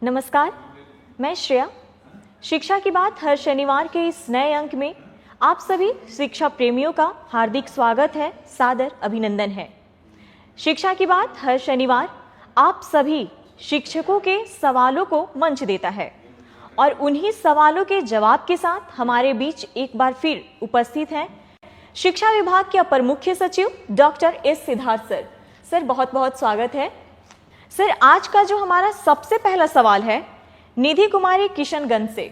नमस्कार, मैं श्रेया। शिक्षा की बात हर शनिवार के इस नए अंक में आप सभी शिक्षा प्रेमियों का हार्दिक स्वागत है, सादर अभिनंदन है। शिक्षा की बात हर शनिवार आप सभी शिक्षकों के सवालों को मंच देता है और उन्हीं सवालों के जवाब के साथ हमारे बीच एक बार फिर उपस्थित हैं शिक्षा विभाग के अपर मुख्य सचिव doctor S Siddharth sir. Sir, बहुत बहुत स्वागत है। सर, आज का जो हमारा सबसे पहला सवाल है निधि कुमारी किशनगंज से,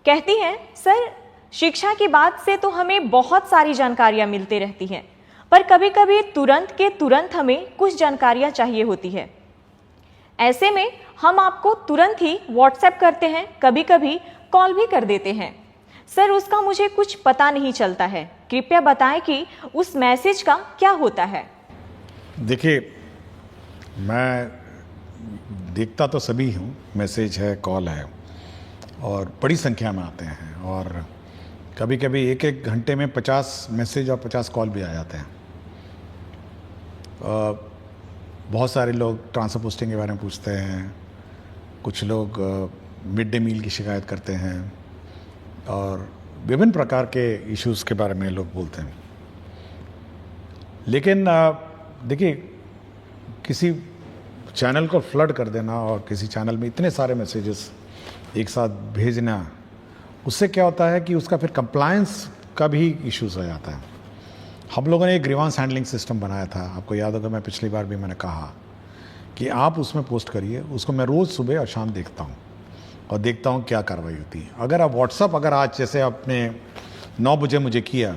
कहती हैं, सर शिक्षा की बात से तो हमें बहुत सारी जानकारियां मिलती रहती हैं, पर कभी कभी तुरंत के तुरंत हमें कुछ जानकारियां चाहिए होती है। ऐसे में हम आपको तुरंत ही व्हाट्सएप करते हैं, कभी कभी कॉल भी कर देते हैं। सर, उसका मुझे कुछ पता नहीं चलता है, कृपया बताएं कि उस मैसेज का क्या होता है। देखिए, मैं देखता तो सभी हूँ, मैसेज है, कॉल है और बड़ी संख्या में आते हैं और कभी कभी एक एक घंटे में 50 मैसेज और 50 कॉल भी आ जाते हैं। बहुत सारे लोग ट्रांसफर पोस्टिंग के बारे में पूछते हैं, कुछ लोग मिड डे मील की शिकायत करते हैं और विभिन्न प्रकार के इश्यूज़ के बारे में लोग बोलते हैं। लेकिन देखिए, किसी चैनल को फ्लड कर देना और किसी चैनल में इतने सारे मैसेजेस एक साथ भेजना, उससे क्या होता है कि उसका फिर कंप्लायंस का भी इश्यूज हो जाता है। हम लोगों ने एक ग्रीवांस हैंडलिंग सिस्टम बनाया था, आपको याद होगा, मैं पिछली बार भी मैंने कहा कि आप उसमें पोस्ट करिए, उसको मैं रोज़ सुबह और शाम देखता हूँ और देखता हूँ क्या कार्रवाई होती है। अगर आप व्हाट्सअप, अगर आज जैसे आपने 9 बजे मुझे किया,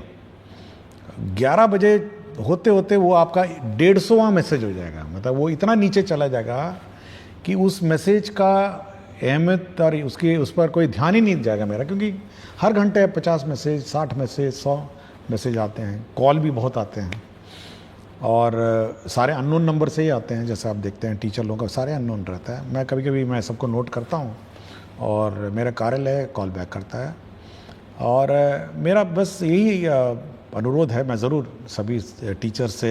11 बजे होते होते वो आपका 150वां मैसेज हो जाएगा, मतलब वो इतना नीचे चला जाएगा कि उस मैसेज का अहमियत और उस पर कोई ध्यान ही नहीं जाएगा मेरा, क्योंकि हर घंटे 50 मैसेज, 60 मैसेज, 100 मैसेज आते हैं, कॉल भी बहुत आते हैं और सारे अननोन नंबर से ही आते हैं। जैसे आप देखते हैं टीचर लोगों का सारे अननोन रहता है। मैं कभी कभी मैं सबको नोट करता हूँ और मेरा कार्यालय कॉल बैक करता है और मेरा बस यही अनुरोध है, मैं ज़रूर सभी टीचर से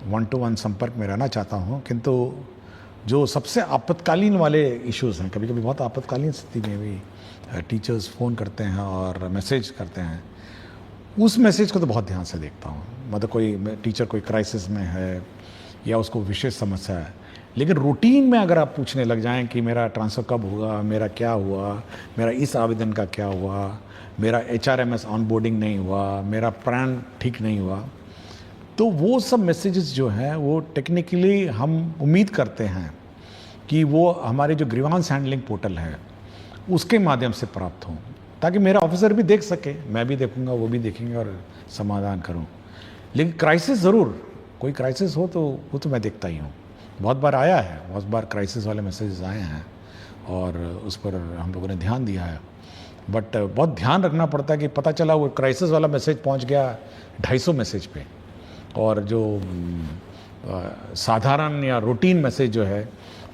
1-to-1 संपर्क में रहना चाहता हूँ, किंतु जो सबसे आपातकालीन वाले इश्यूज़ हैं, कभी कभी बहुत आपातकालीन स्थिति में भी टीचर्स फ़ोन करते हैं और मैसेज करते हैं, उस मैसेज को तो बहुत ध्यान से देखता हूँ। मतलब कोई टीचर कोई क्राइसिस में है या उसको विशेष समस्या है, लेकिन रूटीन में अगर आप पूछने लग जाएं कि मेरा ट्रांसफ़र कब हुआ, मेरा क्या हुआ, मेरा इस आवेदन का क्या हुआ, मेरा HRMS ऑनबोर्डिंग नहीं हुआ, मेरा पैन ठीक नहीं हुआ, तो वो सब मैसेजेस जो हैं वो टेक्निकली हम उम्मीद करते हैं कि वो हमारे जो ग्रीवांस हैंडलिंग पोर्टल है उसके माध्यम से प्राप्त हों, ताकि मेरा ऑफिसर भी देख सके, मैं भी देखूंगा, वो भी देखेंगे और समाधान करूं। लेकिन क्राइसिस ज़रूर, कोई क्राइसिस हो तो वो तो मैं देखता ही हूँ। बहुत बार आया है, बहुत बार क्राइसिस वाले मैसेजेस आए हैं और उस पर हम लोगों ने ध्यान दिया है, बट बहुत ध्यान रखना पड़ता है कि पता चला वो क्राइसिस वाला मैसेज पहुंच गया 250 मैसेज पे और जो साधारण या रूटीन मैसेज जो है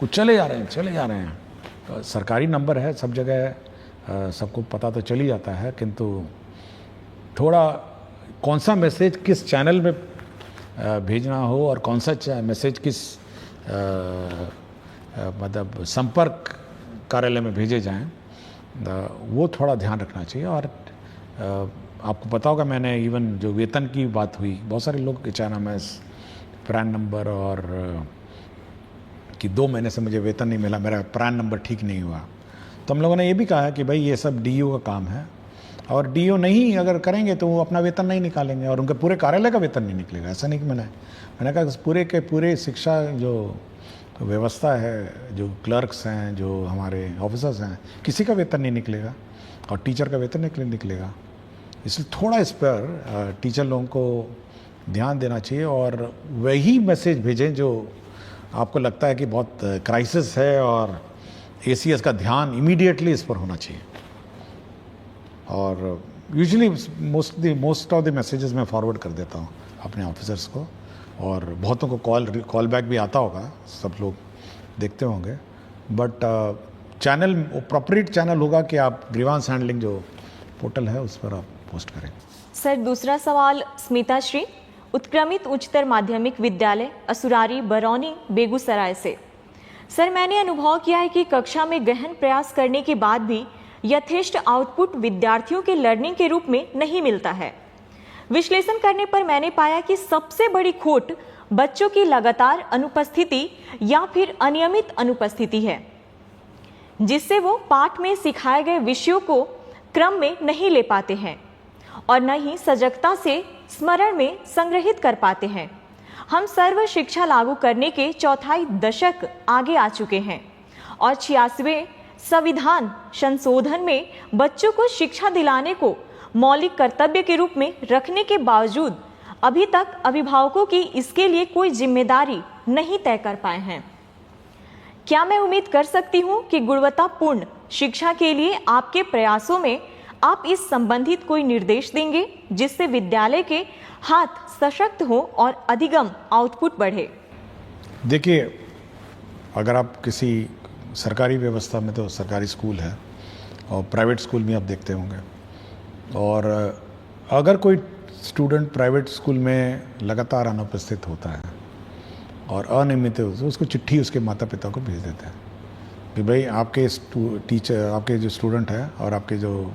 वो चले जा रहे हैं। सरकारी नंबर है, सब जगह सबको पता तो चल ही जाता है, किंतु थोड़ा कौन सा मैसेज किस चैनल में भेजना हो और कौन सा मैसेज किस मतलब संपर्क कार्यालय में भेजे जाएं, वो थोड़ा ध्यान रखना चाहिए। और आपको पता होगा, मैंने इवन जो वेतन की बात हुई, बहुत सारे लोग HRMS, पैन नंबर और कि 2 महीने से मुझे वेतन नहीं मिला, मेरा पैन नंबर ठीक नहीं हुआ, तो हम लोगों ने ये भी कहा कि भाई ये सब DO का काम है और DO नहीं अगर करेंगे तो वो अपना वेतन नहीं निकालेंगे और उनके पूरे कार्यालय का वेतन नहीं निकलेगा। ऐसा नहीं कि मैंने कहा पूरे के पूरे शिक्षा जो व्यवस्था है, जो क्लर्क्स हैं, जो हमारे ऑफिसर्स हैं, किसी का वेतन नहीं निकलेगा और टीचर का वेतन निकलेगा। इसलिए थोड़ा इस पर टीचर लोगों को ध्यान देना चाहिए और वही मैसेज भेजें जो आपको लगता है कि बहुत क्राइसिस है और ACS का ध्यान इमीडिएटली इस पर होना चाहिए। और usually most of the messages मैं फॉरवर्ड कर देता हूँ अपने ऑफिसर्स को और बहुतों को कॉल बैक भी आता होगा, सब लोग देखते होंगे, बट चैनल अप्रोप्रिएट चैनल होगा कि आप ग्रीवांस हैंडलिंग जो पोर्टल है उस पर आप पोस्ट करें। सर, दूसरा सवाल स्मिता श्री, उत्क्रमित उच्चतर माध्यमिक विद्यालय असुरारी, बरौनी, बेगूसराय से। सर, मैंने अनुभव किया है कि कक्षा में गहन प्रयास करने के बाद भी यथेष्ट आउटपुट विद्यार्थियों के लर्निंग के रूप में नहीं मिलता है। विश्लेषण करने पर मैंने पाया कि सबसे बड़ी खोट बच्चों की लगातार अनुपस्थिति या फिर अनियमित अनुपस्थिति है, जिससे वो पाठ में सिखाए गए विषयों को क्रम में नहीं ले पाते हैं और न ही सजगता से स्मरण में संग्रहित कर पाते हैं। हम सर्व शिक्षा लागू करने के चौथाई दशक आगे आ चुके हैं और 86वें संविधान संशोधन में बच्चों को शिक्षा दिलाने को मौलिक कर्तव्य के रूप में रखने के बावजूद अभी तक अभिभावकों की इसके लिए कोई जिम्मेदारी नहीं तय कर पाए हैं। क्या मैं उम्मीद कर सकती हूँ कि गुणवत्तापूर्ण शिक्षा के लिए आपके प्रयासों में आप इस संबंधित कोई निर्देश देंगे, जिससे विद्यालय के हाथ सशक्त हो और अधिगम आउटपुट बढ़े? देखिए, अगर आप किसी सरकारी व्यवस्था में, तो सरकारी स्कूल है और प्राइवेट स्कूल भी आप देखते होंगे, और अगर कोई स्टूडेंट प्राइवेट स्कूल में लगातार अनुपस्थित होता है और अनियमित है, तो उसको चिट्ठी उसके माता पिता को भेज देते हैं कि भाई आपके टीचर, आपके जो स्टूडेंट है और आपके जो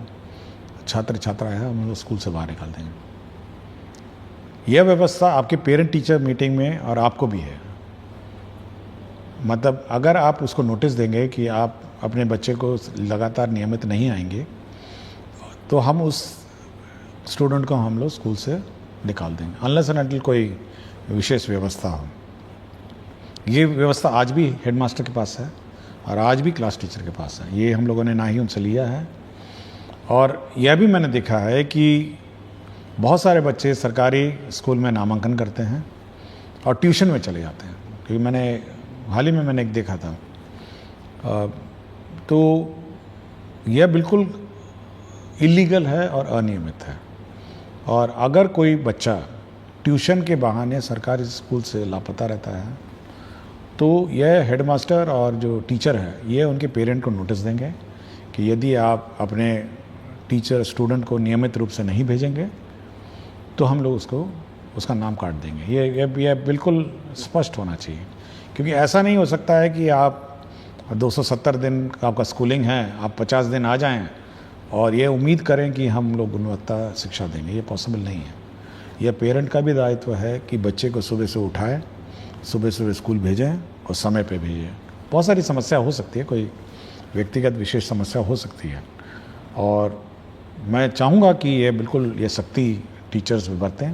छात्र छात्राएं हैं, हम लोग स्कूल से बाहर निकाल देंगे। यह व्यवस्था आपके पेरेंट टीचर मीटिंग में और आपको भी है। मतलब अगर आप उसको नोटिस देंगे कि आप अपने बच्चे को लगातार नियमित नहीं आएंगे, तो हम उस स्टूडेंट को हम लोग स्कूल से निकाल देंगे, अनलेस एंड अनटिल कोई विशेष व्यवस्था हो। ये व्यवस्था आज भी हेडमास्टर के पास है और आज भी क्लास टीचर के पास है। ये हम लोगों ने ना ही उनसे लिया है। और यह भी मैंने देखा है कि बहुत सारे बच्चे सरकारी स्कूल में नामांकन करते हैं और ट्यूशन में चले जाते हैं, क्योंकि हाल ही में मैंने एक देखा था। तो यह बिल्कुल इलीगल है और अनियमित है। और अगर कोई बच्चा ट्यूशन के बहाने सरकारी स्कूल से लापता रहता है, तो यह हेडमास्टर और जो टीचर है, ये उनके पेरेंट को नोटिस देंगे कि यदि आप अपने टीचर स्टूडेंट को नियमित रूप से नहीं भेजेंगे, तो हम लोग उसका नाम काट देंगे। ये बिल्कुल स्पष्ट होना चाहिए, क्योंकि ऐसा नहीं हो सकता है कि आप 270 दिन का आपका स्कूलिंग है, आप 50 दिन आ जाएं और ये उम्मीद करें कि हम लोग गुणवत्ता शिक्षा देंगे। ये पॉसिबल नहीं है। यह पेरेंट का भी दायित्व है कि बच्चे को सुबह से उठाएं, सुबह सुबह स्कूल भेजें और समय पे भेजें। बहुत सारी समस्या हो सकती है, कोई व्यक्तिगत विशेष समस्या हो सकती है, और मैं चाहूँगा कि ये सख्ती टीचर्स भी बरतें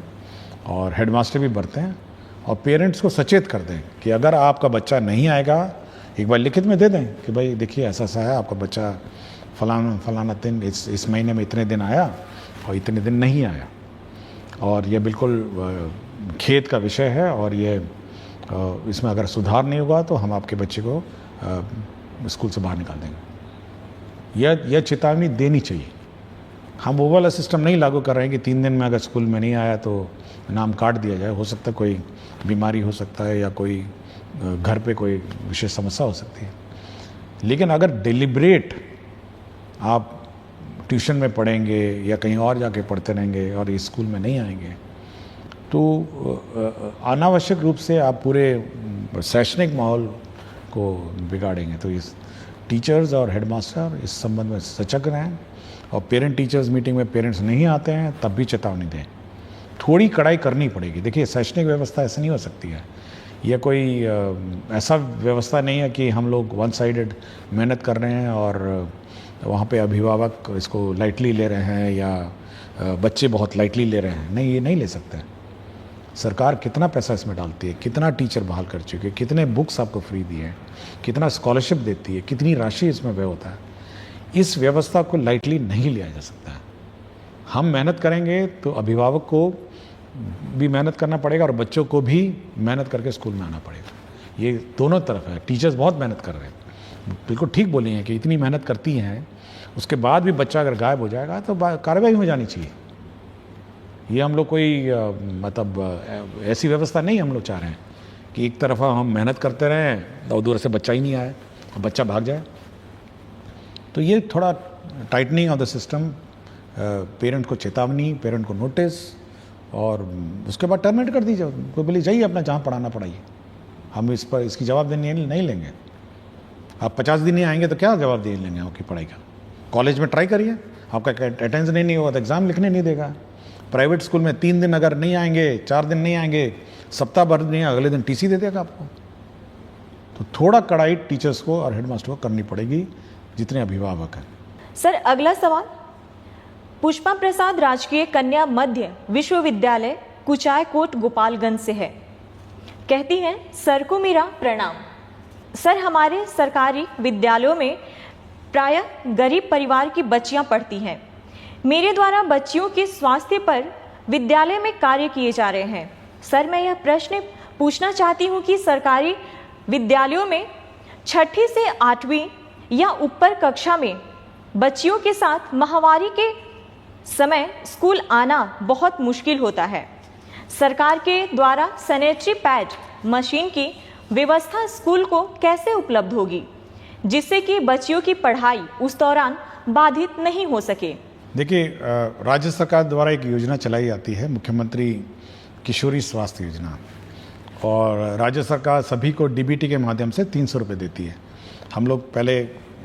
और हेडमास्टर भी बरतें और पेरेंट्स को सचेत कर दें कि अगर आपका बच्चा नहीं आएगा, एक बार लिखित में दे दें कि भाई देखिए ऐसा है, आपका बच्चा फलाना दिन इस महीने में इतने दिन आया और इतने दिन नहीं आया, और ये बिल्कुल खेद का विषय है, और ये इसमें अगर सुधार नहीं होगा तो हम आपके बच्चे को स्कूल से बाहर निकाल देंगे। यह चेतावनी देनी चाहिए। हम वो वाला सिस्टम नहीं लागू कर रहे हैं कि 3 दिन में अगर स्कूल में नहीं आया तो नाम काट दिया जाए। हो सकता है कोई बीमारी हो सकता है या कोई घर पे कोई विशेष समस्या हो सकती है, लेकिन अगर डिलिब्रेट आप ट्यूशन में पढ़ेंगे या कहीं और जाके पढ़ते रहेंगे और इस स्कूल में नहीं आएंगे, तो अनावश्यक रूप से आप पूरे शैक्षणिक माहौल को बिगाड़ेंगे। तो इस टीचर्स और हेडमास्टर इस संबंध में सचेत रहें, और पेरेंट टीचर्स मीटिंग में पेरेंट्स नहीं आते हैं तब भी चेतावनी दें। थोड़ी कड़ाई करनी पड़ेगी। देखिए, शैक्षणिक व्यवस्था ऐसे नहीं हो सकती है। यह कोई ऐसा व्यवस्था नहीं है कि हम लोग वन साइडेड मेहनत कर रहे हैं और वहाँ पे अभिभावक इसको लाइटली ले रहे हैं या बच्चे बहुत लाइटली ले रहे हैं। नहीं, ये नहीं ले सकते। सरकार कितना पैसा इसमें डालती है, कितना टीचर बहाल कर चुकी है, कितने बुक्स आपको फ्री दिए हैं, कितना स्कॉलरशिप देती है, कितनी राशि इसमें व्यय होता है। इस व्यवस्था को लाइटली नहीं लिया जा सकता है। हम मेहनत करेंगे तो अभिभावक को भी मेहनत करना पड़ेगा और बच्चों को भी मेहनत करके स्कूल में आना पड़ेगा। ये दोनों तरफ है। टीचर्स बहुत मेहनत कर रहे हैं, बिल्कुल ठीक बोली हैं कि इतनी मेहनत करती हैं, उसके बाद भी बच्चा अगर गायब हो जाएगा तो कार्रवाई हो जानी चाहिए। ये हम लोग कोई मतलब ऐसी व्यवस्था नहीं हम लोग चाह रहे हैं कि एक तरफा हम मेहनत करते रहें और दूर से बच्चा ही नहीं आए और बच्चा भाग जाए। तो ये थोड़ा tightening of the system, parent को चेतावनी, पेरेंट को नोटिस, और उसके बाद टर्मिनेट कर दीजिए। कोई बोले जाइए अपना जहाँ पढ़ाना पढ़ाइए, हम इस पर इसकी जवाबदेही नहीं लेंगे। आप 50 दिन नहीं आएंगे तो क्या जवाब दे लेंगे आपकी पढ़ाई का? कॉलेज में ट्राई करिए, आपका अटेंडेंस नहीं होगा तो एग्ज़ाम लिखने नहीं देगा। प्राइवेट स्कूल में 3 दिन अगर नहीं आएंगे, 4 दिन नहीं आएंगे, सप्ताह भर नहीं, अगले दिन टीसी दे देगा आपको। तो थोड़ा कड़ाई टीचर्स को और हेडमास्टर को करनी पड़ेगी, जितने अभिभावक हैं। सर अगला सवाल पुष्पा प्रसाद राजकीय कन्या मध्य विश्वविद्यालय कुचायकोट गोपालगंज से है। कहती हैं, सर को मेरा प्रणाम। सर, हमारे सरकारी विद्यालयों में प्रायः गरीब परिवार की बच्चियां पढ़ती हैं। मेरे द्वारा बच्चियों के स्वास्थ्य पर विद्यालय में कार्य किए जा रहे हैं। सर, मैं यह प्रश्न पूछना चाहती हूं कि सरकारी विद्यालयों में 6ठी से 8वीं या ऊपर कक्षा में बच्चियों के साथ माहवारी के समय स्कूल आना बहुत मुश्किल होता है। सरकार के द्वारा सैनिटरी पैड मशीन की व्यवस्था स्कूल को कैसे उपलब्ध होगी, जिससे कि बच्चियों की पढ़ाई उस दौरान बाधित नहीं हो सके? देखिए, राज्य सरकार द्वारा एक योजना चलाई जाती है, मुख्यमंत्री किशोरी स्वास्थ्य योजना, और राज्य सरकार सभी को डीबीटी के माध्यम से 300 रुपये देती है। हम लोग पहले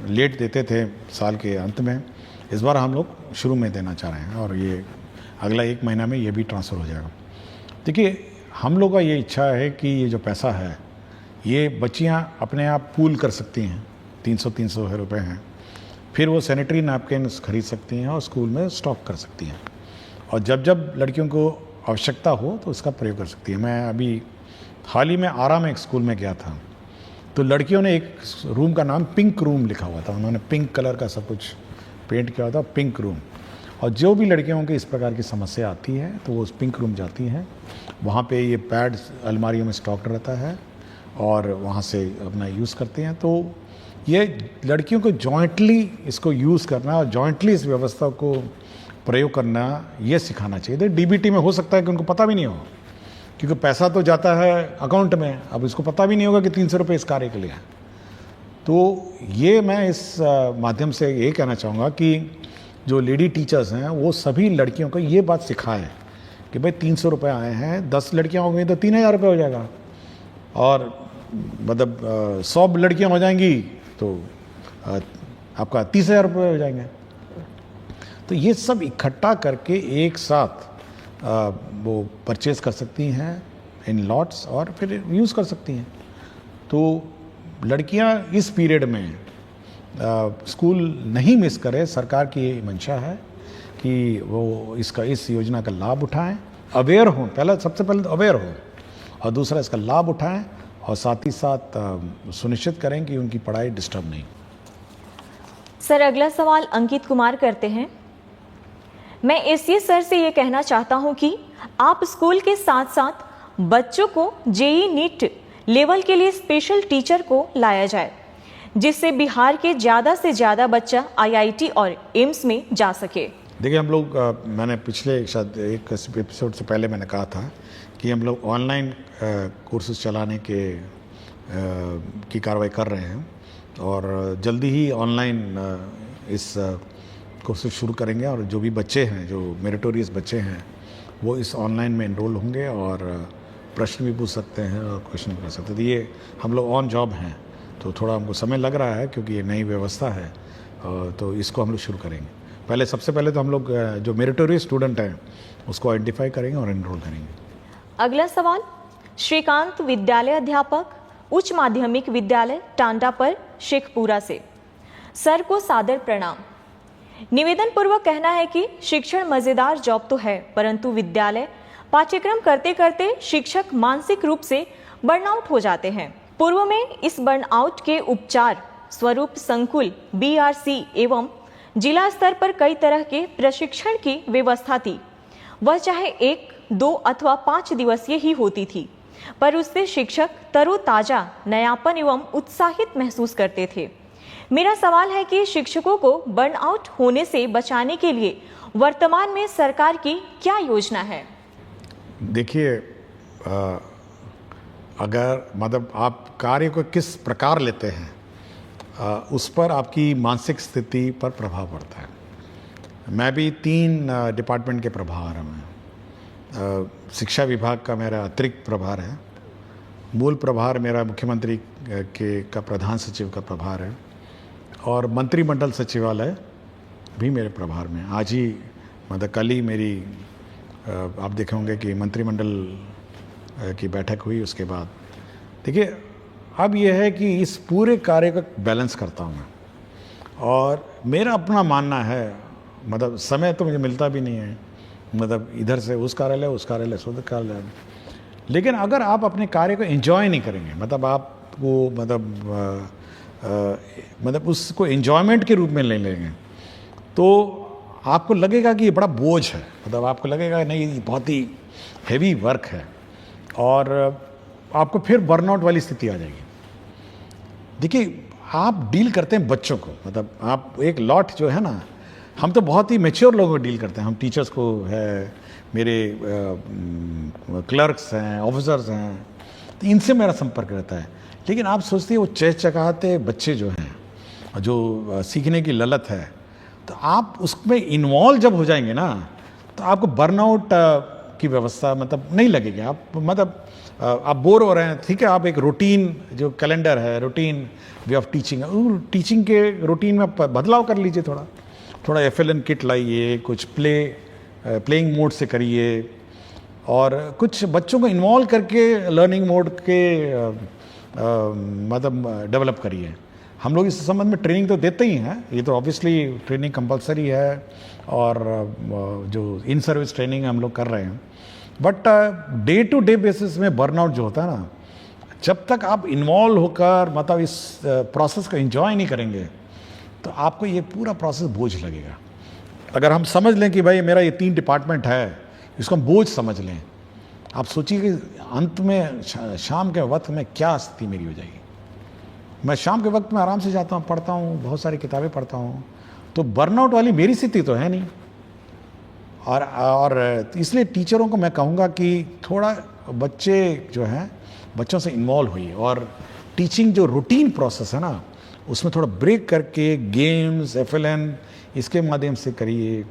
लेट देते थे साल के अंत में, इस बार हम लोग शुरू में देना चाह रहे हैं और ये अगला 1 महीना में ये भी ट्रांसफ़र हो जाएगा। देखिए, हम लोग का ये इच्छा है कि ये जो पैसा है ये बच्चियां अपने आप पूल कर सकती हैं, 300 रुपये हैं, फिर वो सैनिटरी नैपकिन्स खरीद सकती हैं और स्कूल में स्टॉक कर सकती हैं, और जब जब लड़कियों को आवश्यकता हो तो उसका प्रयोग कर सकती है। मैं अभी हाल ही में आरा में एक स्कूल में गया था, तो लड़कियों ने एक रूम का नाम पिंक रूम लिखा हुआ था, उन्होंने पिंक कलर का सब कुछ पेंट किया हुआ था, पिंक रूम। और जो भी लड़कियों की इस प्रकार की समस्या आती है तो वो उस पिंक रूम जाती हैं, वहाँ पे ये पैड अलमारियों में स्टॉक रहता है और वहाँ से अपना यूज़ करते हैं। तो ये लड़कियों को जॉइंटली इसको यूज़ करना और जॉइंटली इस व्यवस्था को प्रयोग करना, ये सिखाना चाहिए। डीबीटी में हो सकता है कि उनको पता भी नहीं हो, क्योंकि पैसा तो जाता है अकाउंट में, अब इसको पता भी नहीं होगा कि 300 रुपये इस कार्य के लिए है। तो ये मैं इस माध्यम से ये कहना चाहूँगा कि जो लेडी टीचर्स हैं वो सभी लड़कियों को ये बात सिखाएं कि भाई 300 रुपये आए हैं, 10 लड़कियाँ हो गई तो 3000 रुपये हो जाएगा, और मतलब 100 लड़कियाँ हो जाएंगी तो आपका 30,000 रुपये हो जाएंगे। तो ये सब इकट्ठा करके एक साथ वो परचेज कर सकती हैं इन लॉट्स और फिर यूज़ कर सकती हैं। तो लड़कियां इस पीरियड में स्कूल नहीं मिस करें, सरकार की ये मंशा है कि वो इस योजना का लाभ उठाएं, अवेयर हों, सबसे पहले तो अवेयर हो, और दूसरा इसका लाभ उठाएं, और साथ ही साथ सुनिश्चित करें कि उनकी पढ़ाई डिस्टर्ब नहीं। सर अगला सवाल अंकित कुमार करते हैं, मैं एससी सर से ये कहना चाहता हूँ कि आप स्कूल के साथ साथ बच्चों को जेईई नीट लेवल के लिए स्पेशल टीचर को लाया जाए, जिससे बिहार के ज़्यादा से ज़्यादा बच्चा आईआईटी और एम्स में जा सके। देखिए, हम लोग मैंने पिछले शायद एक एपिसोड से पहले मैंने कहा था कि हम लोग ऑनलाइन कोर्सेज चलाने की कार्रवाई कर रहे हैं, और जल्दी ही ऑनलाइन इस कोर्सेज शुरू करेंगे, और जो भी बच्चे हैं, जो मेरिटोरियस बच्चे हैं, वो इस ऑनलाइन में एनरोल होंगे और प्रश्न भी पूछ सकते हैं और क्वेश्चन भी कर सकते हैं। तो ये हम लोग ऑन जॉब हैं, तो थोड़ा हमको समय लग रहा है क्योंकि ये नई व्यवस्था है, तो इसको हम लोग शुरू करेंगे। पहले सबसे पहले तो हम लोग जो मेरिटोरियस स्टूडेंट हैं उसको आइडेंटिफाई करेंगे और एनरोल करेंगे। अगला सवाल श्रीकांत विद्यालय अध्यापक उच्च माध्यमिक विद्यालय टांडा पर शेखपुरा से। सर को सादर प्रणाम। निवेदन पूर्वक कहना है कि शिक्षण मजेदार जॉब तो है, परंतु विद्यालय पाठ्यक्रम करते करते शिक्षक मानसिक रूप से बर्नआउट हो जाते हैं। पूर्व में इस बर्नआउट के उपचार स्वरूप संकुल, बीआरसी एवं जिला स्तर पर कई तरह के प्रशिक्षण की व्यवस्था थी। वह चाहे 1, 2 अथवा 5 दिवसीय ही होती थी, पर उससे शिक्षक तरोताजा, नयापन एवं उत्साहित महसूस करते थे। मेरा सवाल है कि शिक्षकों को बर्नआउट होने से बचाने के लिए वर्तमान में सरकार की क्या योजना है? देखिए, अगर मतलब आप कार्य को किस प्रकार लेते हैं, उस पर आपकी मानसिक स्थिति पर प्रभाव पड़ता है। मैं भी 3 डिपार्टमेंट के प्रभार हूँ। शिक्षा विभाग का मेरा अतिरिक्त प्रभार है, मूल प्रभार मेरा मुख्यमंत्री के का प्रधान सचिव का प्रभार है और मंत्रिमंडल सचिवालय भी मेरे प्रभार में। आज ही मतलब कल ही मेरी आप देखे होंगे कि मंत्रिमंडल की बैठक हुई। उसके बाद देखिए अब यह है कि इस पूरे कार्य का बैलेंस करता हूँ मैं, और मेरा अपना मानना है, मतलब समय तो मुझे मिलता भी नहीं है, मतलब इधर से उस कार्यालय से उधर कार्यालय, लेकिन अगर आप अपने कार्य को एंजॉय नहीं करेंगे, मतलब आपको मतलब उसको एंजॉयमेंट के रूप में ले लेंगे, तो आपको लगेगा कि ये बड़ा बोझ है, मतलब आपको लगेगा नहीं ये बहुत ही हैवी वर्क है, और आपको फिर बर्नआउट वाली स्थिति आ जाएगी। देखिए आप डील करते हैं बच्चों को, मतलब आप एक लॉट जो है ना, हम तो बहुत ही मैच्योर लोगों को डील करते हैं, हम टीचर्स को है, मेरे क्लर्क्स हैं, ऑफिसर्स हैं, तो इनसे मेरा संपर्क रहता है। लेकिन आप सोचते हैं वो चहचहाते बच्चे जो हैं, जो सीखने की ललत है, तो आप उसमें इन्वॉल्व जब हो जाएंगे ना, तो आपको बर्नआउट की व्यवस्था मतलब नहीं लगेगी। आप मतलब आप बोर हो रहे हैं, ठीक है, आप एक रूटीन जो कैलेंडर है, routine way of teaching, teaching के रूटीन में बदलाव कर लीजिए, थोड़ा FLN किट लाइए, कुछ प्लेइंग मोड से करिए, और कुछ बच्चों को इन्वॉल्व करके लर्निंग मोड के मतलब डेवलप करिए। हम लोग इस संबंध में ट्रेनिंग तो देते ही हैं, ये तो ऑब्वियसली ट्रेनिंग कंपलसरी है, और जो इन सर्विस ट्रेनिंग हम लोग कर रहे हैं, but day to day basis में बर्नआउट जो होता है ना, जब तक आप इन्वॉल्व होकर मतलब इस प्रोसेस को एंजॉय नहीं करेंगे, तो आपको ये पूरा प्रोसेस बोझ लगेगा। अगर हम समझ लें कि भाई मेरा ये 3 डिपार्टमेंट है, इसको हम बोझ समझ लें, आप सोचिए कि अंत में शाम के वक्त में क्या स्थिति मेरी हो जाएगी। मैं शाम के वक्त में आराम से जाता हूँ, पढ़ता हूँ, बहुत सारी किताबें पढ़ता हूँ, तो बर्नआउट वाली मेरी स्थिति तो है नहीं। और इसलिए टीचरों को मैं कहूँगा कि थोड़ा बच्चे जो हैं, बच्चों से इन्वॉल्व होइए, और टीचिंग जो रूटीन प्रोसेस है ना, उसमें थोड़ा ब्रेक करके गेम्स, FLN इसके माध्यम से करिए,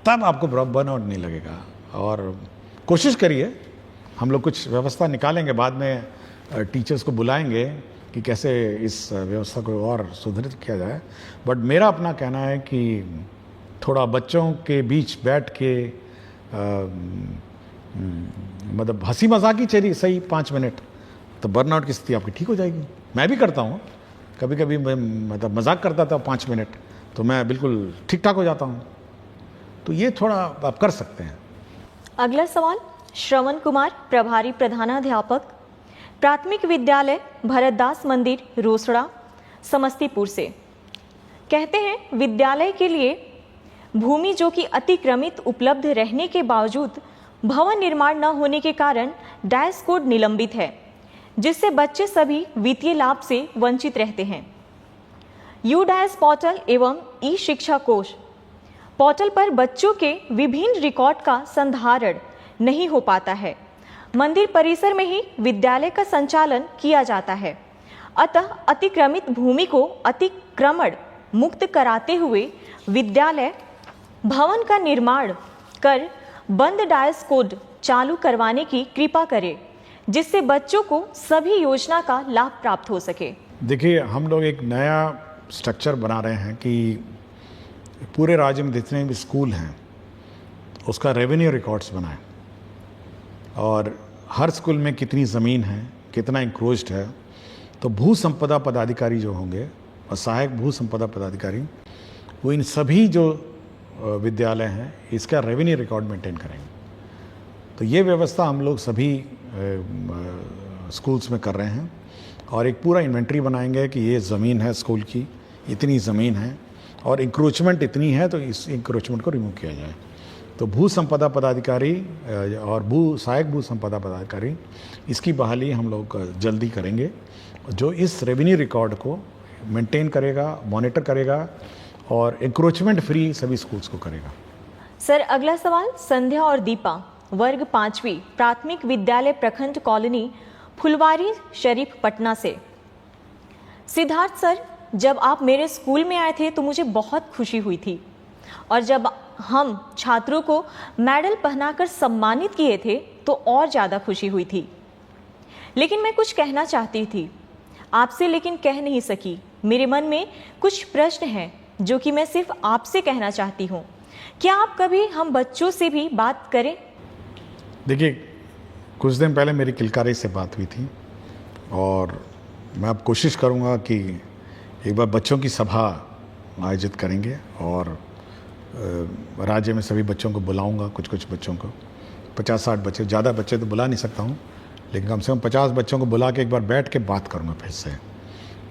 तब आपको बर्नआउट नहीं लगेगा। और कोशिश करिए, हम लोग कुछ व्यवस्था निकालेंगे, बाद में टीचर्स को बुलाएंगे कि कैसे इस व्यवस्था को और सुदृढ़ किया जाए, बट मेरा अपना कहना है कि थोड़ा बच्चों के बीच बैठ के मतलब हंसी मजाक ही चलिए सही 5 मिनट, तो बर्नआउट की स्थिति आपकी ठीक हो जाएगी। मैं भी करता हूँ, कभी कभी मैं मतलब मजाक करता था 5 मिनट, तो मैं बिल्कुल ठीक ठाक हो जाता हूँ। तो ये थोड़ा आप कर सकते हैं। अगला सवाल श्रवण कुमार, प्रभारी प्रधानाध्यापक, प्राथमिक विद्यालय भरतदास मंदिर, रोसड़ा, समस्तीपुर से। कहते हैं विद्यालय के लिए भूमि जो कि अतिक्रमित उपलब्ध रहने के बावजूद भवन निर्माण न होने के कारण डायस कोड निलंबित है, जिससे बच्चे सभी वित्तीय लाभ से वंचित रहते हैं। यूडायस पोर्टल एवं ई शिक्षा कोष पोर्टल पर बच्चों के विभिन्न रिकॉर्ड का संधारण नहीं हो पाता है। मंदिर परिसर में ही विद्यालय का संचालन किया जाता है, अतः अतिक्रमित भूमि को अतिक्रमण मुक्त कराते हुए विद्यालय भवन का निर्माण कर बंद डायस कोड चालू करवाने की कृपा करें, जिससे बच्चों को सभी योजना का लाभ प्राप्त हो सके। देखिए हम लोग एक नया स्ट्रक्चर बना रहे हैं कि पूरे राज्य में जितने भी स्कूल हैं उसका रेवेन्यू रिकॉर्ड्स बनाएं, और हर स्कूल में कितनी ज़मीन है, कितना इंक्रोच्ड है, तो भू संपदा पदाधिकारी जो होंगे और सहायक भू संपदा पदाधिकारी, वो इन सभी जो विद्यालय हैं इसका रेवेन्यू रिकॉर्ड मेंटेन करेंगे। तो ये व्यवस्था हम लोग सभी स्कूल्स में कर रहे हैं, और एक पूरा इन्वेंट्री बनाएंगे कि ये ज़मीन है स्कूल की, इतनी ज़मीन है, और इंक्रोचमेंट इतनी है, तो इस इंक्रोचमेंट को रिमूव किया जाए। तो भू संपदा पदाधिकारी और सहायक भू संपदा पदाधिकारी, इसकी बहाली हम लोग जल्दी करेंगे, जो इस रेवेन्यू रिकॉर्ड को मेंटेन करेगा, मॉनिटर करेगा, और इंक्रोचमेंट फ्री सभी स्कूल्स को करेगा। सर अगला सवाल संध्या और दीपा, वर्ग 5वीं, प्राथमिक विद्यालय प्रखंड कॉलोनी, फुलवारी शरीफ, पटना से। सिद्धार्थ सर, जब आप मेरे स्कूल में आए थे तो मुझे बहुत खुशी हुई थी, और जब हम छात्रों को मेडल पहनाकर सम्मानित किए थे तो और ज़्यादा खुशी हुई थी। लेकिन मैं कुछ कहना चाहती थी आपसे, लेकिन कह नहीं सकी। मेरे मन में कुछ प्रश्न हैं जो कि मैं सिर्फ आपसे कहना चाहती हूँ। क्या आप कभी हम बच्चों से भी बात करें? देखिए, कुछ दिन पहले मेरी किलकारी से बात हुई थी और मैं अब कोशिश करूँगा कि एक बार बच्चों की सभा आयोजित करेंगे और राज्य में सभी बच्चों को बुलाऊंगा, कुछ बच्चों को, 50-60 बच्चे, ज़्यादा बच्चे तो बुला नहीं सकता हूँ, लेकिन कम से कम 50 बच्चों को बुला के एक बार बैठ के बात करूँगा फिर से।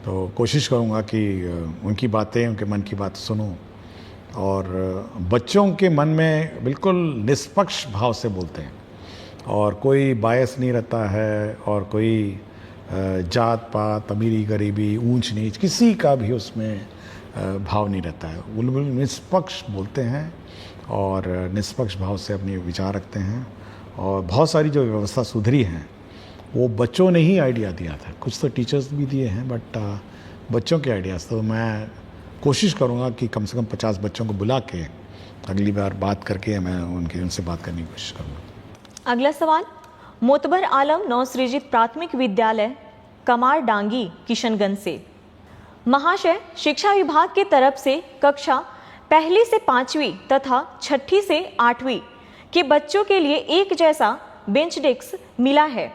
तो कोशिश करूँगा कि उनकी बातें, उनके मन की बात सुनूँ और बच्चों के मन में बिल्कुल निष्पक्ष भाव से बोलते हैं और कोई बायस नहीं रहता है और कोई जात पात, अमीरी गरीबी, ऊंच नीच, किसी का भी उसमें भाव नहीं रहता है। वो निष्पक्ष बोलते हैं और निष्पक्ष भाव से अपने विचार रखते हैं और बहुत सारी जो व्यवस्था सुधरी हैं वो बच्चों ने ही आइडिया दिया था। कुछ तो टीचर्स भी दिए हैं बट बच्चों के आइडियाज़। तो मैं कोशिश करूँगा कि कम से कम 50 बच्चों को बुला के अगली बार बात करके मैं उनसे बात करने की कोशिश करूँगा। अगला सवाल मोतबर आलम नवसृजित प्राथमिक विद्यालय कमार डांगी किशनगंज से। महाशय, शिक्षा विभाग की तरफ से कक्षा 1 से 5वीं तथा 6 से 8वीं के बच्चों के लिए एक जैसा बेंच डेस्क मिला है।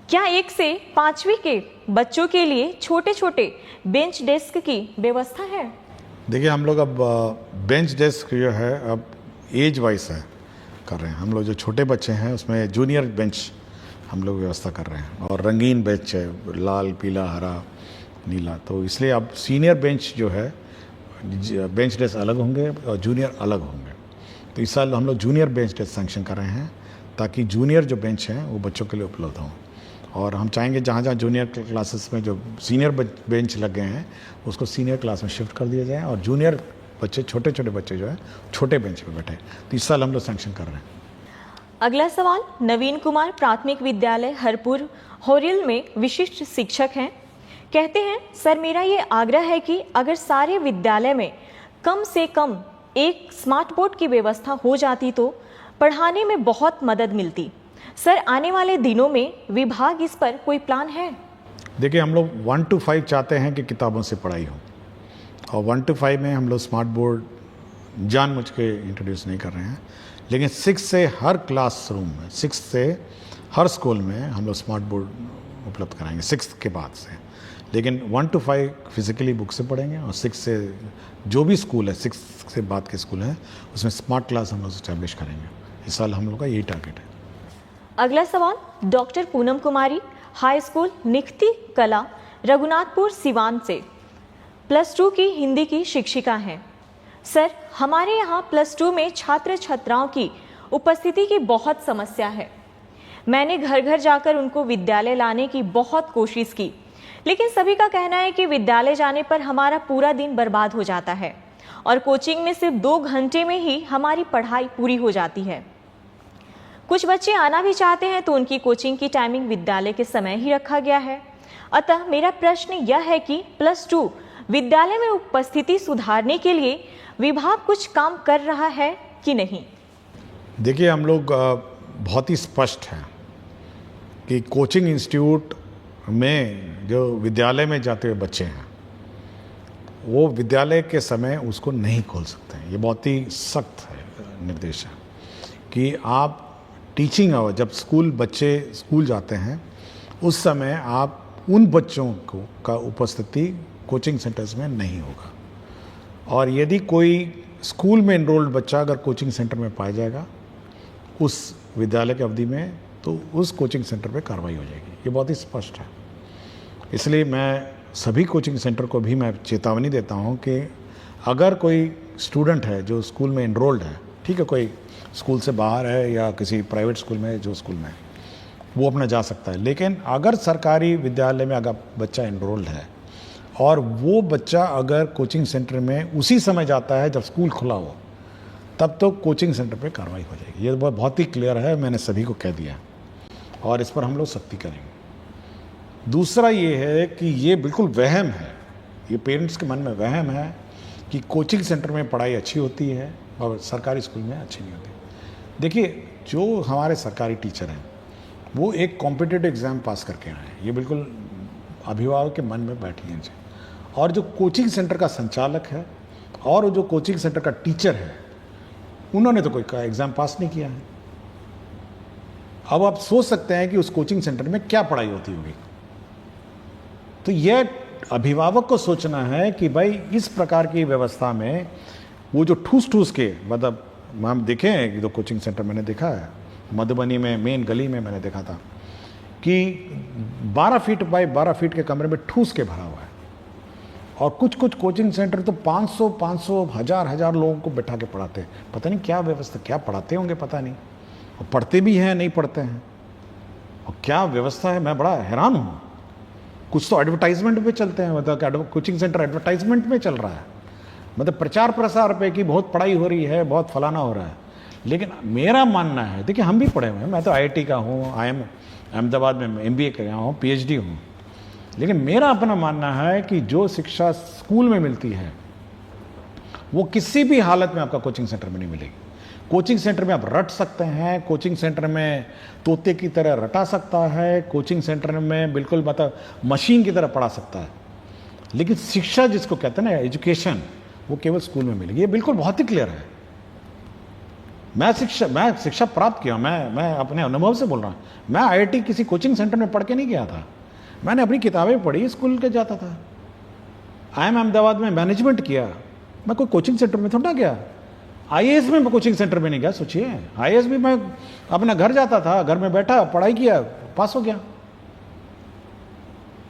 क्या 1 से 5वीं के बच्चों के लिए छोटे छोटे बेंच डेस्क की व्यवस्था है? देखिए, हम लोग अब बेंच डेस्क जो है अब एज वाइज है कर रहे हैं। हम लोग जो छोटे बच्चे हैं उसमें जूनियर बेंच हम लोग व्यवस्था कर रहे हैं और रंगीन बेंच है, लाल, पीला, हरा, नीला। तो इसलिए अब सीनियर बेंच जो है, बेंच डेस्क अलग होंगे और जूनियर अलग होंगे। तो इस साल हम लोग जूनियर बेंच डेस्क सैंक्शन कर रहे हैं ताकि जूनियर जो बेंच हैं वो बच्चों के लिए उपलब्ध हों। और हम चाहेंगे जहाँ जहाँ जूनियर क्लासेस में जो सीनियर बेंच लग गए हैं उसको सीनियर क्लास में शिफ्ट कर दिया जाए और जूनियर बच्चे, छोटे छोटे बच्चे जो है छोटे बेंच पे बैठे। तो इस साल हम लोग सैंक्शन कर रहे हैं। अगला सवाल नवीन कुमार प्राथमिक विद्यालय हरपुर होरिल में विशिष्ट शिक्षक हैं। कहते हैं, सर मेरा ये आग्रह है कि अगर सारे विद्यालय में कम से कम एक स्मार्ट बोर्ड की व्यवस्था हो जाती तो पढ़ाने में बहुत मदद मिलती। सर, आने वाले दिनों में विभाग इस पर कोई प्लान है? देखिए, हम लोग 1 to 5 चाहते हैं कि किताबों से पढ़ाई हो और 1 to 5 में हम लोग स्मार्ट बोर्ड जानबूझ के इंट्रोड्यूस नहीं कर रहे हैं, लेकिन 6 से हर क्लासरूम में, 6 से हर स्कूल में हम लोग स्मार्ट बोर्ड उपलब्ध कराएंगे 6 के बाद से। लेकिन 1 to 5 फिजिकली बुक से पढ़ेंगे और 6 से जो भी स्कूल है, 6 से बाद के स्कूल हैं उसमें स्मार्ट क्लास हम लोग स्टैब्लिश करेंगे। इस साल हम लोग का यही टारगेट है। अगला सवाल डॉक्टर पूनम कुमारी हाई स्कूल निखती कला रघुनाथपुर सिवान से +2 की हिंदी की शिक्षिका हैं। सर, हमारे यहाँ +2 में छात्र छात्राओं की उपस्थिति की बहुत समस्या है। मैंने घर घर जाकर उनको विद्यालय लाने की बहुत कोशिश की, लेकिन सभी का कहना है कि विद्यालय जाने पर हमारा पूरा दिन बर्बाद हो जाता है और कोचिंग में सिर्फ 2 घंटे में ही हमारी पढ़ाई पूरी हो जाती है। कुछ बच्चे आना भी चाहते हैं तो उनकी कोचिंग की टाइमिंग विद्यालय के समय ही रखा गया है। अतः मेरा प्रश्न यह है कि +2 विद्यालय में उपस्थिति सुधारने के लिए विभाग कुछ काम कर रहा है कि नहीं? देखिए, हम लोग बहुत ही स्पष्ट हैं कि कोचिंग इंस्टीट्यूट में जो विद्यालय में जाते हुए बच्चे हैं वो विद्यालय के समय उसको नहीं खोल सकते हैं। ये बहुत ही सख्त है निर्देश है कि आप टीचिंग आवर, जब बच्चे स्कूल जाते हैं उस समय आप उन बच्चों का उपस्थिति कोचिंग सेंटर्स में नहीं होगा। और यदि कोई स्कूल में एनरोल्ड बच्चा अगर कोचिंग सेंटर में पाया जाएगा उस विद्यालय की अवधि में, तो उस कोचिंग सेंटर पे कार्रवाई हो जाएगी। ये बहुत ही स्पष्ट है। इसलिए मैं सभी कोचिंग सेंटर को भी मैं चेतावनी देता हूँ कि अगर कोई स्टूडेंट है जो स्कूल में एनरोल्ड है, ठीक है, कोई स्कूल से बाहर है या किसी प्राइवेट स्कूल में, जो स्कूल में वो अपना जा सकता है। लेकिन अगर सरकारी विद्यालय में अगर बच्चा एनरोल्ड है और वो बच्चा अगर कोचिंग सेंटर में उसी समय जाता है जब स्कूल खुला हो, तब तो कोचिंग सेंटर पे कार्रवाई हो जाएगी। ये बहुत ही क्लियर है, मैंने सभी को कह दिया और इस पर हम लोग सख्ती करेंगे। दूसरा ये है कि ये बिल्कुल वहम है, ये पेरेंट्स के मन में वहम है कि कोचिंग सेंटर में पढ़ाई अच्छी होती है और सरकारी स्कूल में अच्छी नहीं होती। देखिए, जो हमारे सरकारी टीचर हैं वो एक कॉम्पिटिटिव एग्ज़ाम पास करके आए हैं, ये बिल्कुल अभिभावक के मन में बैठ लीजिए। और जो कोचिंग सेंटर का संचालक है और जो कोचिंग सेंटर का टीचर है, उन्होंने तो कोई एग्ज़ाम पास नहीं किया है। अब आप सोच सकते हैं कि उस कोचिंग सेंटर में क्या पढ़ाई होती होगी। तो यह अभिभावक को सोचना है कि भाई इस प्रकार की व्यवस्था में वो जो ठूस ठूस के, मतलब हम देखे हैं कि तो कोचिंग सेंटर मैंने देखा है मधुबनी में, मेन गली में मैंने देखा था कि 12 फीट बाय 12 फीट के कमरे में ठूस के भरा हुआ है। और कुछ कुछ कोचिंग सेंटर तो 500 हजार लोगों को बैठा के पढ़ाते हैं। पता नहीं क्या व्यवस्था, क्या पढ़ाते होंगे पता नहीं, और पढ़ते भी हैं नहीं पढ़ते हैं, और क्या व्यवस्था है, मैं बड़ा हैरान हूँ। कुछ तो एडवर्टाइजमेंट पे चलते हैं, मतलब कोचिंग सेंटर एडवर्टाइजमेंट में चल रहा है, मतलब प्रचार प्रसार पे कि बहुत पढ़ाई हो रही है, बहुत फलाना हो रहा है। लेकिन मेरा मानना है, देखिए हम भी पढ़े हुए हैं, मैं तो IIT का हूँ, अहमदाबाद में MBA कर रहा हूँ, PhD हूँ। लेकिन मेरा अपना मानना है कि जो शिक्षा स्कूल में मिलती है वो किसी भी हालत में आपका कोचिंग सेंटर में नहीं मिलेगी। कोचिंग सेंटर में आप रट सकते हैं, कोचिंग सेंटर में तोते की तरह रटा सकता है, कोचिंग सेंटर में बिल्कुल मतलब मशीन की तरह पढ़ा सकता है। लेकिन शिक्षा जिसको कहते हैं ना, एजुकेशन, वो केवल स्कूल में मिलेगी। ये बिल्कुल बहुत ही क्लियर है। मैं शिक्षा प्राप्त किया, मैं अपने अनुभव से बोल रहा हूँ। मैं IIT किसी कोचिंग सेंटर में पढ़ के नहीं गया था, मैंने अपनी किताबें पढ़ी, स्कूल के जाता था। IIM अहमदाबाद में मैनेजमेंट किया, मैं कोई कोचिंग सेंटर में थोड़ा गया। IAS में मैं कोचिंग सेंटर में नहीं गया, सोचिए। IAS भी मैं अपना घर जाता था, घर में बैठा पढ़ाई किया, पास हो गया।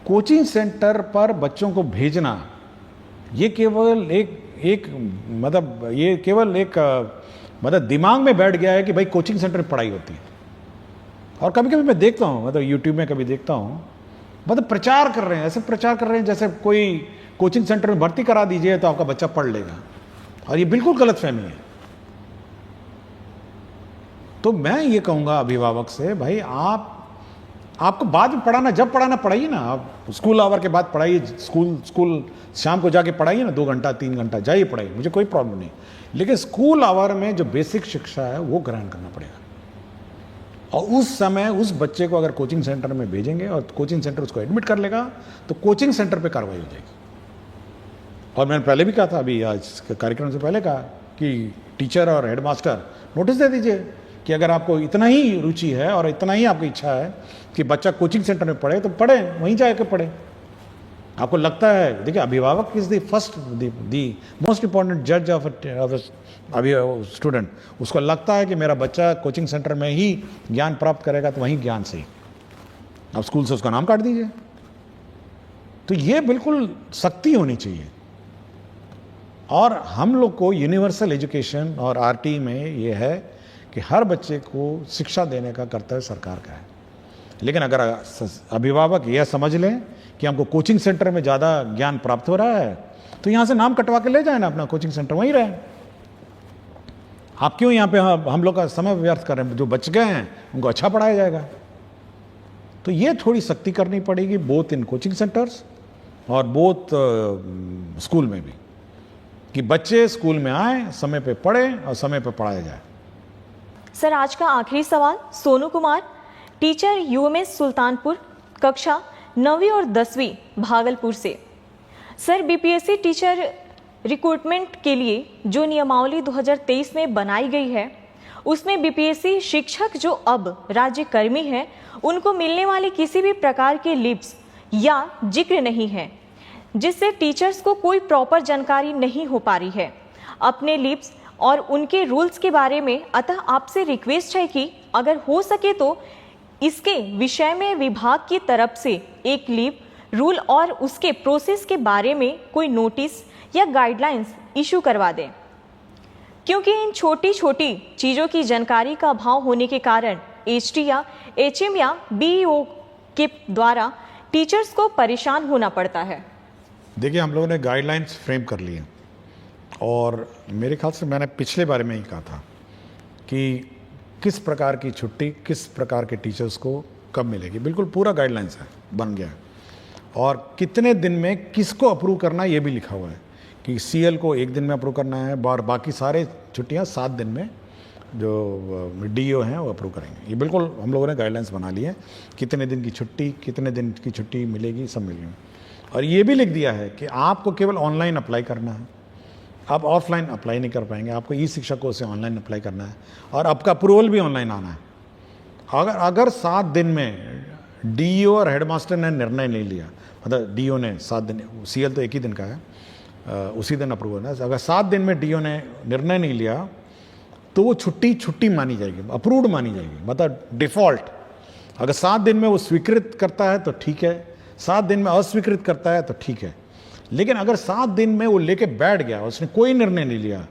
कोचिंग सेंटर पर बच्चों को भेजना ये केवल एक मतलब ये केवल एक मतलब दिमाग में बैठ गया है कि भाई कोचिंग सेंटर में पढ़ाई होती है। और कभी कभी मैं देखता हूँ, मतलब यूट्यूब में कभी देखता हूँ, मतलब प्रचार कर रहे हैं, ऐसे प्रचार कर रहे हैं जैसे कोई कोचिंग सेंटर में भर्ती करा दीजिए तो आपका बच्चा पढ़ लेगा। और ये बिल्कुल गलतफहमी है। तो मैं ये कहूँगा अभिभावक से, भाई आपको बाद में पढ़ाना, जब पढ़ाना पढ़ाइए ना, आप स्कूल आवर के बाद पढ़ाइए, स्कूल शाम को जाके पढ़ाइए ना, 2 घंटा 3 घंटा जाइए पढ़ाइए, मुझे कोई प्रॉब्लम नहीं। लेकिन स्कूल आवर में जो बेसिक शिक्षा है वो ग्रहण करना पड़ेगा। और उस समय उस बच्चे को अगर कोचिंग सेंटर में भेजेंगे और कोचिंग सेंटर उसको एडमिट कर लेगा तो कोचिंग सेंटर पे कार्रवाई हो जाएगी। और मैंने पहले भी कहा था, अभी आज कार्यक्रम से पहले कहा कि टीचर और हेडमास्टर नोटिस दे दीजिए कि अगर आपको इतना ही रुचि है और इतना ही आपकी इच्छा है कि बच्चा कोचिंग सेंटर में पढ़े तो पढ़े, वहीं जाके पढ़े। आपको लगता है, देखिए अभिभावक इज द मोस्ट इंपॉर्टेंट जज ऑफ स्टूडेंट। उसको लगता है कि मेरा बच्चा कोचिंग सेंटर में ही ज्ञान प्राप्त करेगा तो वहीं ज्ञान से, अब स्कूल से उसका नाम काट दीजिए। तो ये बिल्कुल सख्ती होनी चाहिए। और हम लोग को यूनिवर्सल एजुकेशन और RT में ये है कि हर बच्चे को शिक्षा देने का कर्तव्य सरकार का है। लेकिन अगर अभिभावक यह समझ लें कि हमको कोचिंग सेंटर में ज़्यादा ज्ञान प्राप्त हो रहा है तो यहाँ से नाम कटवा के ले जाए ना, अपना कोचिंग सेंटर वहीं रहे। आप क्यों यहाँ पे हम लोग का समय व्यर्थ कर रहे हैं? जो बच गए हैं उनको अच्छा पढ़ाया जाएगा। तो ये थोड़ी सख्ती करनी पड़ेगी, बोथ इन कोचिंग सेंटर्स और बोथ स्कूल में भी, कि बच्चे स्कूल में आए, समय पे पढ़ें और समय पे पढ़ाया जाए। सर, आज का आखिरी सवाल सोनू कुमार, टीचर UMS सुल्तानपुर, कक्षा 9वीं और 10वीं भागलपुर से। सर, BPSC टीचर रिक्रूटमेंट के लिए जो नियमावली 2023 में बनाई गई है उसमें BPSC शिक्षक जो अब राज्य कर्मी हैं उनको मिलने वाली किसी भी प्रकार के लिप्स या जिक्र नहीं है, जिससे टीचर्स को कोई प्रॉपर जानकारी नहीं हो पा रही है अपने लिप्स और उनके रूल्स के बारे में। अतः आपसे रिक्वेस्ट है कि अगर हो सके तो इसके विषय में विभाग की तरफ से एक लिप रूल और उसके प्रोसेस के बारे में कोई नोटिस या गाइडलाइंस इशू करवा दें, क्योंकि इन छोटी छोटी चीज़ों की जानकारी का अभाव होने के कारण HT या HM या BEO के द्वारा टीचर्स को परेशान होना पड़ता है। देखिए, हम लोगों ने गाइडलाइंस फ्रेम कर लिए और मेरे ख्याल से मैंने पिछले बारे में ही कहा था कि किस प्रकार की छुट्टी किस प्रकार के टीचर्स को कब मिलेगी। बिल्कुल पूरा गाइडलाइंस है, बन गया है। और कितने दिन में किसको अप्रूव करना ये भी लिखा हुआ है कि CL को 1 दिन में अप्रूव करना है और बाकी सारे छुट्टियां 7 दिन में जो डीओ हैं वो अप्रूव करेंगे। ये बिल्कुल हम लोगों ने गाइडलाइंस बना ली है, कितने दिन की छुट्टी, कितने दिन की छुट्टी मिलेगी, सब मिलेगी। और ये भी लिख दिया है कि आपको केवल ऑनलाइन अप्लाई करना है, आप ऑफलाइन अप्लाई नहीं कर पाएंगे, आपको ई शिक्षा कोर्स से ऑनलाइन अप्लाई करना है और आपका अप्रूवल भी ऑनलाइन आना है। अगर 7 दिन में डीओ और हेडमास्टर ने निर्णय नहीं लिया, मतलब डीओ ने 7 दिन, सीएल तो एक ही दिन का है, उसी दिन अप्रूवल है, अगर 7 दिन में डीओ ने निर्णय नहीं लिया तो वो छुट्टी मानी जाएगी, अप्रूव्ड मानी जाएगी, मतलब डिफॉल्ट। अगर 7 दिन में वो स्वीकृत करता है तो ठीक है, 7 दिन में अस्वीकृत करता है तो ठीक है, लेकिन अगर 7 दिन में वो लेके बैठ गया, उसने कोई निर्णय नहीं लिया,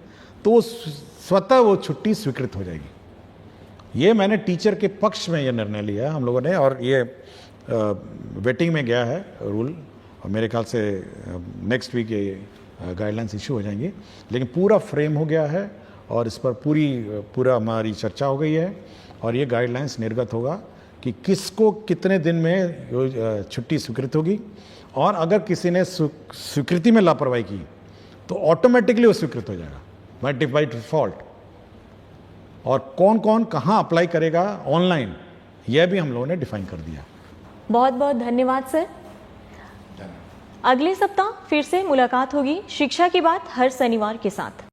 तो वो स्वतः वो छुट्टी स्वीकृत हो जाएगी। ये मैंने टीचर के पक्ष में ये निर्णय लिया है हम लोगों ने, और ये वेटिंग में गया है रूल, और मेरे ख्याल से नेक्स्ट वीक ये गाइडलाइंस इशू हो जाएंगी। लेकिन पूरा फ्रेम हो गया है और इस पर पूरा हमारी चर्चा हो गई है, और ये गाइडलाइंस निर्गत होगा कि किसको कितने दिन में छुट्टी स्वीकृत होगी, और अगर किसी ने स्वीकृति में लापरवाही की तो ऑटोमेटिकली वो स्वीकृत हो जाएगा बाय डिफॉल्ट। और कौन कौन कहाँ अप्लाई करेगा ऑनलाइन, यह भी हम लोगों ने डिफाइन कर दिया। बहुत बहुत धन्यवाद सर। अगले सप्ताह फिर से मुलाकात होगी शिक्षा की बात हर शनिवार के साथ।